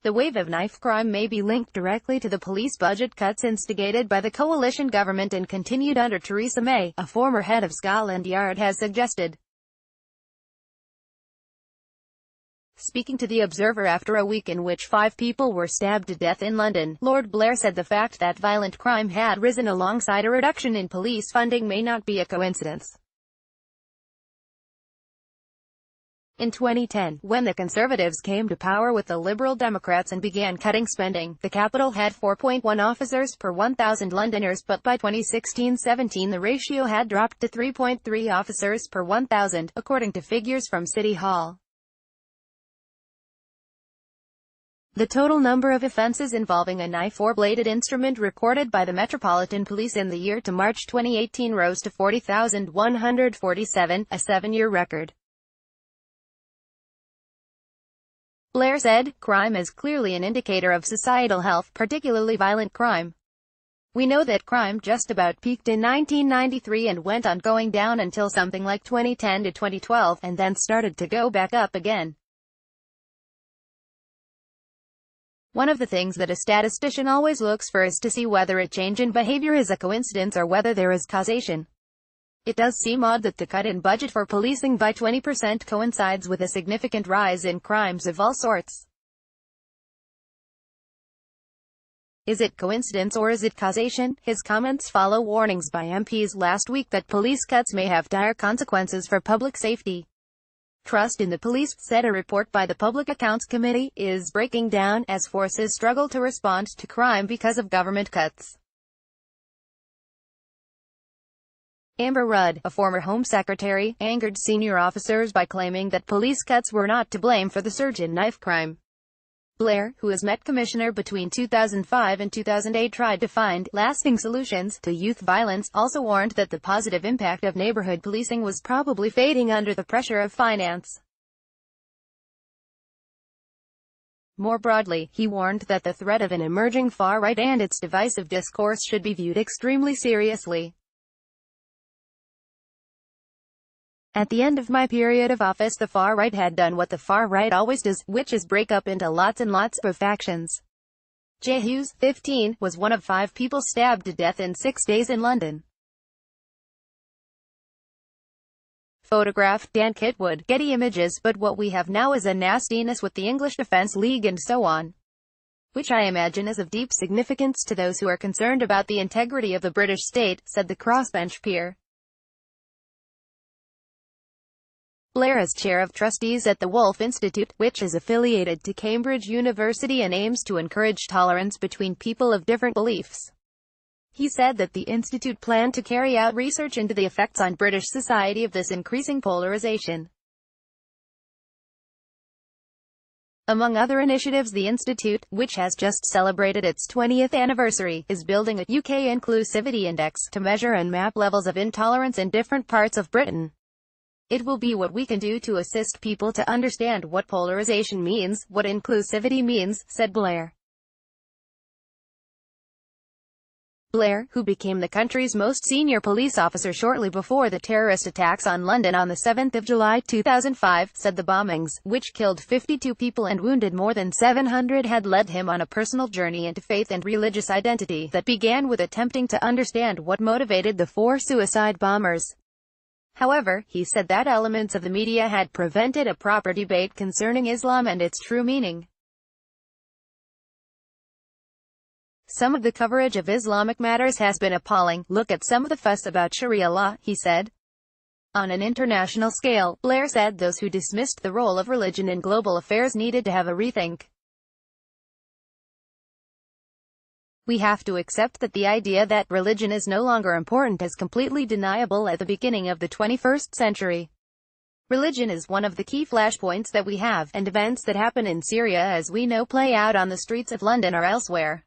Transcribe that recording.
The wave of knife crime may be linked directly to the police budget cuts instigated by the coalition government and continued under Theresa May, a former head of Scotland Yard has suggested. Speaking to The Observer after a week in which 5 people were stabbed to death in London, Lord Blair said the fact that violent crime had risen alongside a reduction in police funding may not be a coincidence. In 2010, when the Conservatives came to power with the Liberal Democrats and began cutting spending, the capital had 4.1 officers per 1,000 Londoners, but by 2016-17 the ratio had dropped to 3.3 officers per 1,000, according to figures from City Hall. The total number of offences involving a knife or bladed instrument recorded by the Metropolitan Police in the year to March 2018 rose to 40,147, a 7-year record. Blair said, "Crime is clearly an indicator of societal health, particularly violent crime. We know that crime just about peaked in 1993 and went on going down until something like 2010 to 2012, and then started to go back up again. One of the things that a statistician always looks for is to see whether a change in behavior is a coincidence or whether there is causation. It does seem odd that the cut in budget for policing by 20% coincides with a significant rise in crimes of all sorts. Is it coincidence or is it causation?" His comments follow warnings by MPs last week that police cuts may have dire consequences for public safety. Trust in the police, said a report by the Public Accounts Committee, is breaking down as forces struggle to respond to crime because of government cuts. Amber Rudd, a former Home Secretary, angered senior officers by claiming that police cuts were not to blame for the surge in knife crime. Blair, who has met Commissioner between 2005 and 2008, tried to find lasting solutions to youth violence, also warned that the positive impact of neighborhood policing was probably fading under the pressure of finance. More broadly, he warned that the threat of an emerging far-right and its divisive discourse should be viewed extremely seriously. "At the end of my period of office, the far right had done what the far right always does, which is break up into lots and lots of factions." Jay Hughes, 15, was one of 5 people stabbed to death in 6 days in London. Photograph, Dan Kitwood, Getty Images. "But what we have now is a nastiness with the English Defence League and so on, which I imagine is of deep significance to those who are concerned about the integrity of the British state," said the crossbench peer. Blair is chair of trustees at the Wolf Institute, which is affiliated to Cambridge University and aims to encourage tolerance between people of different beliefs. He said that the institute planned to carry out research into the effects on British society of this increasing polarization. Among other initiatives, the institute, which has just celebrated its 20th anniversary, is building a UK Inclusivity Index to measure and map levels of intolerance in different parts of Britain. "It will be what we can do to assist people to understand what polarization means, what inclusivity means," said Blair. Blair, who became the country's most senior police officer shortly before the terrorist attacks on London on the 7th of July 2005, said the bombings, which killed 52 people and wounded more than 700, had led him on a personal journey into faith and religious identity that began with attempting to understand what motivated the 4 suicide bombers. However, he said that elements of the media had prevented a proper debate concerning Islam and its true meaning. "Some of the coverage of Islamic matters has been appalling. Look at some of the fuss about Sharia law," he said. On an international scale, Blair said those who dismissed the role of religion in global affairs needed to have a rethink. "We have to accept that the idea that religion is no longer important is completely deniable at the beginning of the 21st century. Religion is one of the key flashpoints that we have, and events that happen in Syria, as we know, play out on the streets of London or elsewhere.